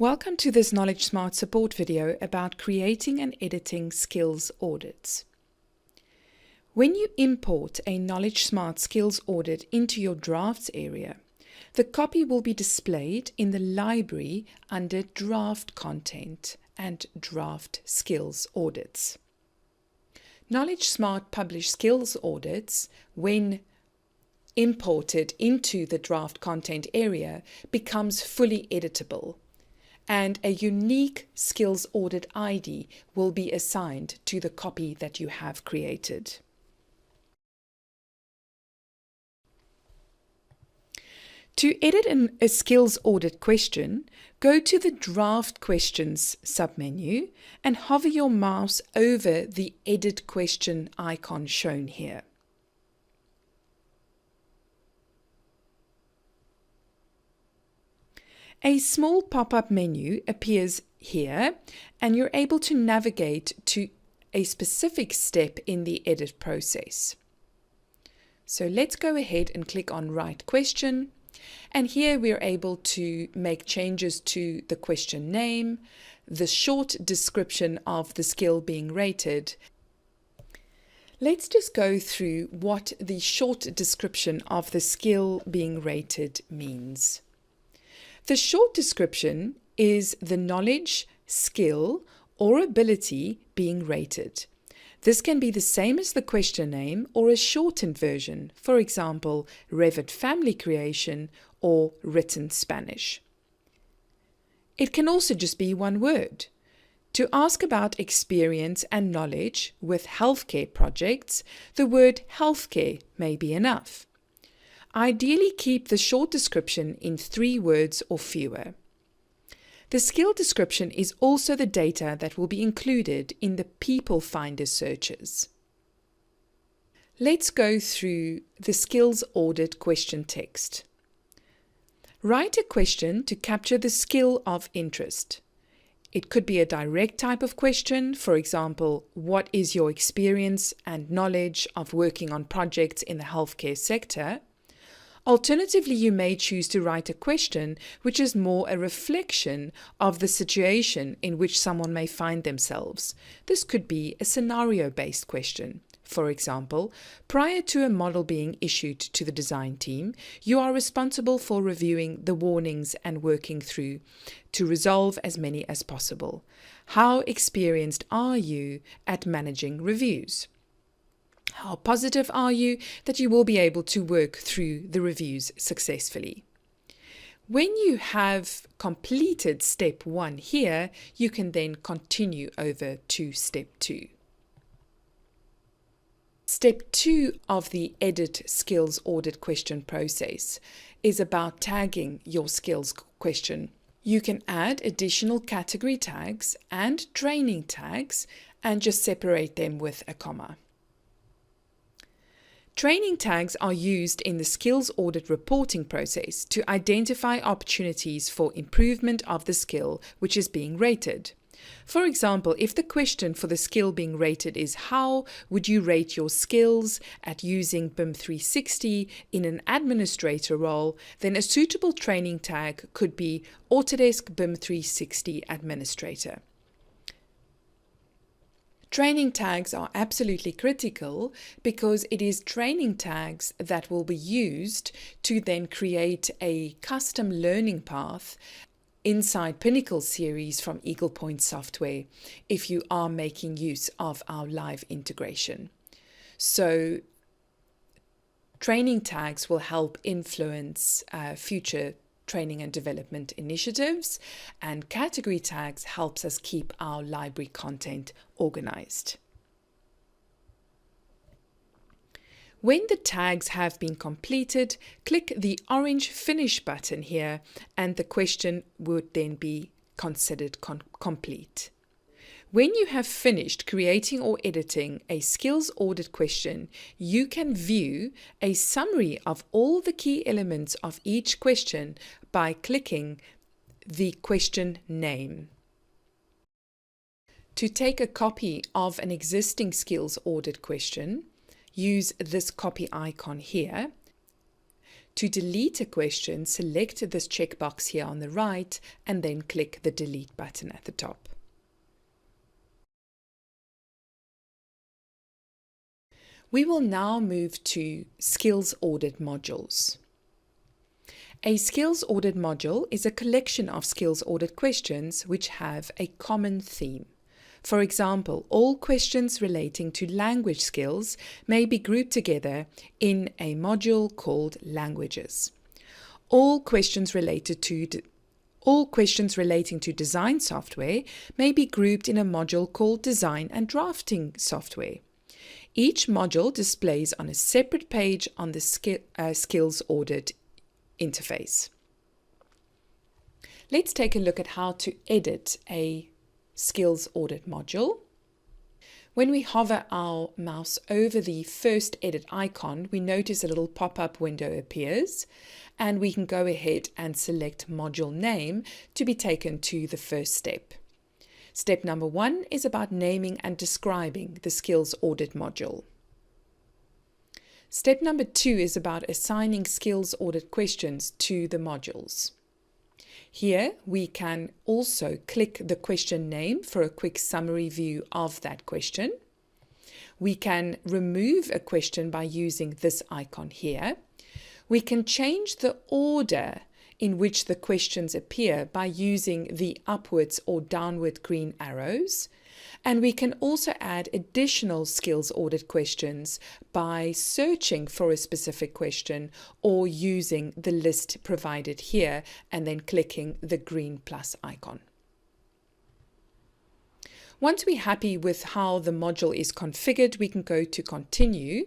Welcome to this KnowledgeSmart support video about creating and editing skills audits. When you import a KnowledgeSmart skills audit into your drafts area, the copy will be displayed in the library under draft content and draft skills audits. KnowledgeSmart published skills audits, when imported into the draft content area, becomes fully editable, and a unique skills audit ID will be assigned to the copy that you have created. To edit a skills audit question, go to the Draft Questions submenu and hover your mouse over the Edit Question icon shown here. A small pop-up menu appears here, and you're able to navigate to a specific step in the edit process. So let's go ahead and click on Write Question, and here we're able to make changes to the question name, the short description of the skill being rated. Let's just go through what the short description of the skill being rated means. The short description is the knowledge, skill, or ability being rated. This can be the same as the question name or a shortened version, for example, Revit family creation or written Spanish. It can also just be one word. To ask about experience and knowledge with healthcare projects, the word healthcare may be enough. Ideally, keep the short description in 3 words or fewer. The skill description is also the data that will be included in the People Finder searches. Let's go through the skills audit question text. Write a question to capture the skill of interest. It could be a direct type of question, for example, what is your experience and knowledge of working on projects in the healthcare sector? Alternatively, you may choose to write a question which is more a reflection of the situation in which someone may find themselves. This could be a scenario-based question. For example, prior to a model being issued to the design team, you are responsible for reviewing the warnings and working through to resolve as many as possible. How experienced are you at managing reviews? How positive are you that you will be able to work through the reviews successfully? When you have completed step 1 here, you can then continue over to step 2. Step 2 of the Edit Skills Audit question process is about tagging your skills question. You can add additional category tags and training tags and just separate them with a comma. Training tags are used in the skills audit reporting process to identify opportunities for improvement of the skill which is being rated. For example, if the question for the skill being rated is how would you rate your skills at using BIM 360 in an administrator role, then a suitable training tag could be Autodesk BIM 360 Administrator. Training tags are absolutely critical because it is training tags that will be used to then create a custom learning path inside Pinnacle series from Eagle Point Software if you are making use of our live integration. So training tags will help influence future training and development initiatives, and category tags helps us keep our library content organized. When the tags have been completed, click the orange Finish button here, and the question would then be considered complete. When you have finished creating or editing a skills audit question, you can view a summary of all the key elements of each question by clicking the question name. To take a copy of an existing skills audit question, use this copy icon here. To delete a question, select this checkbox here on the right and then click the delete button at the top. We will now move to Skills Audit modules. A Skills Audit module is a collection of skills audit questions which have a common theme. For example, all questions relating to language skills may be grouped together in a module called Languages. All questions relating to design software may be grouped in a module called Design and Drafting Software. Each module displays on a separate page on the Skills Audit interface. Let's take a look at how to edit a Skills Audit module. When we hover our mouse over the first edit icon, we notice a little pop-up window appears, and we can go ahead and select module name to be taken to the first step. Step number 1 is about naming and describing the Skills Audit module. Step number 2 is about assigning skills audit questions to the modules. Here we can also click the question name for a quick summary view of that question. We can remove a question by using this icon here. We can change the order in which the questions appear by using the upwards or downward green arrows. And we can also add additional skills audit questions by searching for a specific question or using the list provided here and then clicking the green plus icon. Once we're happy with how the module is configured, we can go to Continue.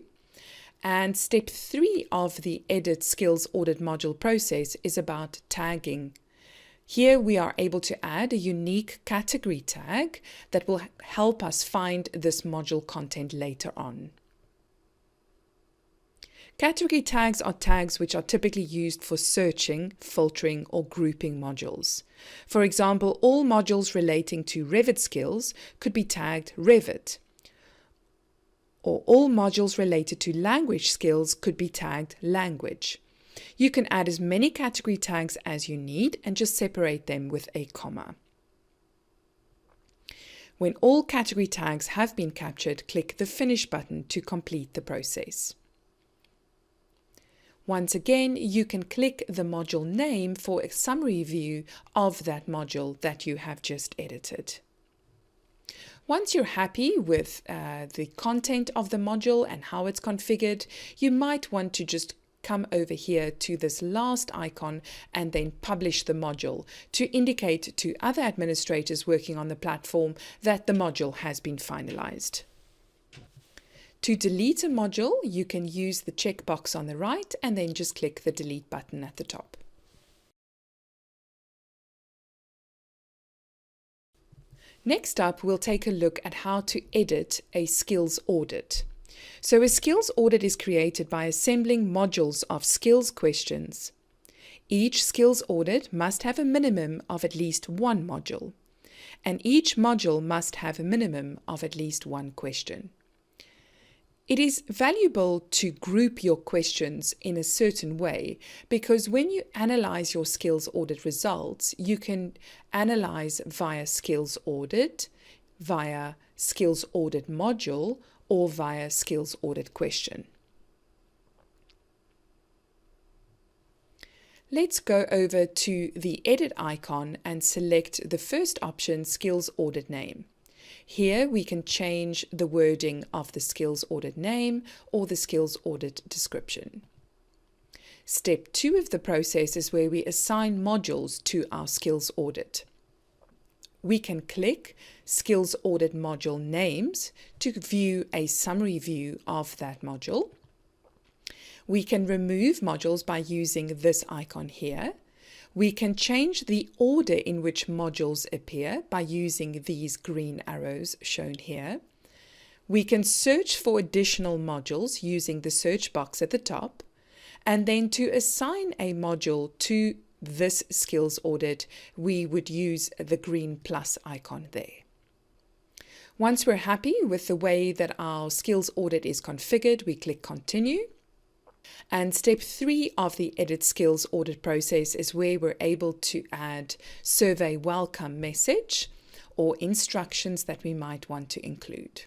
And step 3 of the Edit Skills Audit module process is about tagging. Here we are able to add a unique category tag that will help us find this module content later on. Category tags are tags which are typically used for searching, filtering, or grouping modules. For example, all modules relating to Revit skills could be tagged Revit, or all modules related to language skills could be tagged Language. You can add as many category tags as you need and just separate them with a comma. When all category tags have been captured, click the Finish button to complete the process. Once again, you can click the module name for a summary view of that module that you have just edited. Once you're happy with the content of the module and how it's configured, you might want to just come over here to this last icon and then publish the module to indicate to other administrators working on the platform that the module has been finalized. To delete a module, you can use the checkbox on the right and then just click the delete button at the top. Next up, we'll take a look at how to edit a skills audit. So a skills audit is created by assembling modules of skills questions. Each skills audit must have a minimum of at least one module, and each module must have a minimum of at least one question. It is valuable to group your questions in a certain way because when you analyze your skills audit results, you can analyze via skills audit, via skills audit module, or via skills audit question. Let's go over to the edit icon and select the first option, skills audit name. Here we can change the wording of the skills audit name or the skills audit description. Step 2 of the process is where we assign modules to our skills audit. We can click Skills Audit Module Names to view a summary view of that module. We can remove modules by using this icon here. We can change the order in which modules appear by using these green arrows shown here. We can search for additional modules using the search box at the top. And then to assign a module to this skills audit, we would use the green plus icon there. Once we're happy with the way that our skills audit is configured, we click Continue. And step 3 of the Edit Skills Audit process is where we're able to add survey welcome message or instructions that we might want to include.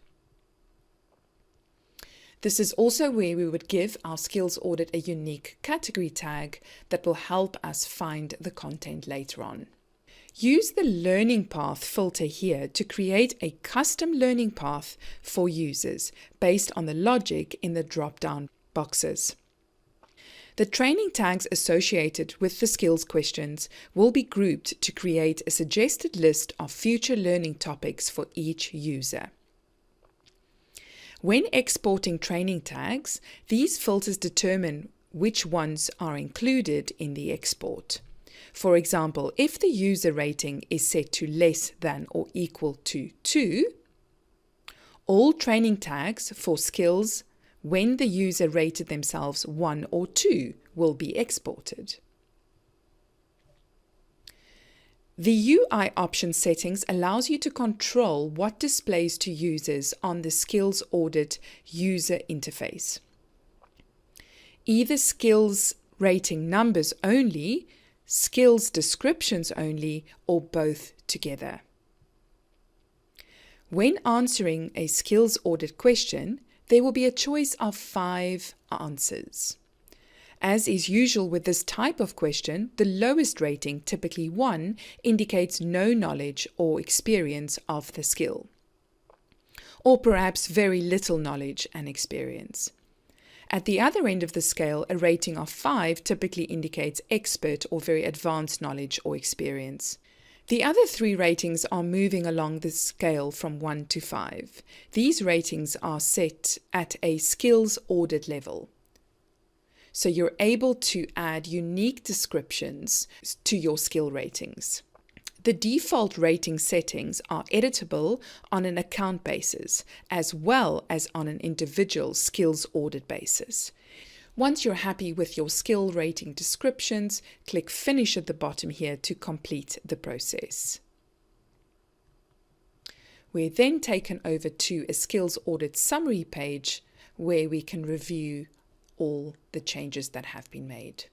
This is also where we would give our skills audit a unique category tag that will help us find the content later on. Use the learning path filter here to create a custom learning path for users based on the logic in the drop-down boxes. The training tags associated with the skills questions will be grouped to create a suggested list of future learning topics for each user. When exporting training tags, these filters determine which ones are included in the export. For example, if the user rating is set to less than or equal to 2, all training tags for skills when the user rated themselves 1 or 2 will be exported. The UI option settings allows you to control what displays to users on the Skills Audit user interface. Either skills rating numbers only, skills descriptions only, or both together. When answering a skills audit question, there will be a choice of 5 answers. As is usual with this type of question, the lowest rating, typically 1, indicates no knowledge or experience of the skill, or perhaps very little knowledge and experience. At the other end of the scale, a rating of 5 typically indicates expert or very advanced knowledge or experience. The other 3 ratings are moving along the scale from 1 to 5. These ratings are set at a skills audit level. So you're able to add unique descriptions to your skill ratings. The default rating settings are editable on an account basis, as well as on an individual skills audit basis. Once you're happy with your skill rating descriptions, click Finish at the bottom here to complete the process. We're then taken over to a skills audit summary page where we can review all the changes that have been made.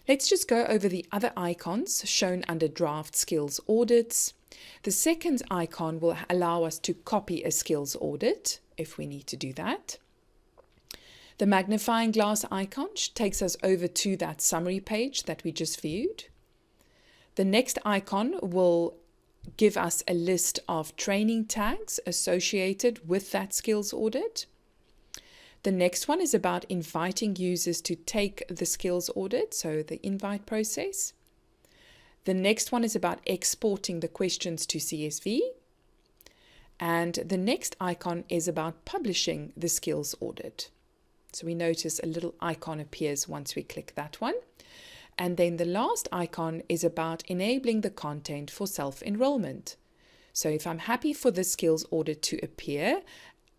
Let's just go over the other icons shown under Draft Skills Audits. The second icon will allow us to copy a skills audit if we need to do that. The magnifying glass icon takes us over to that summary page that we just viewed. The next icon will give us a list of training tags associated with that skills audit. The next one is about inviting users to take the skills audit, so the invite process. The next one is about exporting the questions to CSV. And the next icon is about publishing the skills audit. So we notice a little icon appears once we click that one. And then the last icon is about enabling the content for self-enrollment. So if I'm happy for the skills audit to appear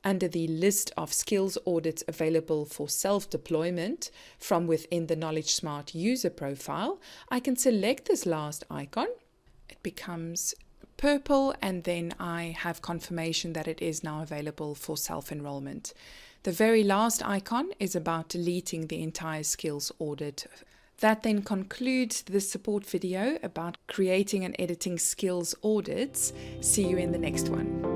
under the list of skills audits available for self-deployment from within the KnowledgeSmart user profile, I can select this last icon. It becomes purple, and then I have confirmation that it is now available for self-enrollment. The very last icon is about deleting the entire skills audit. That then concludes the support video about creating and editing skills audits. See you in the next one.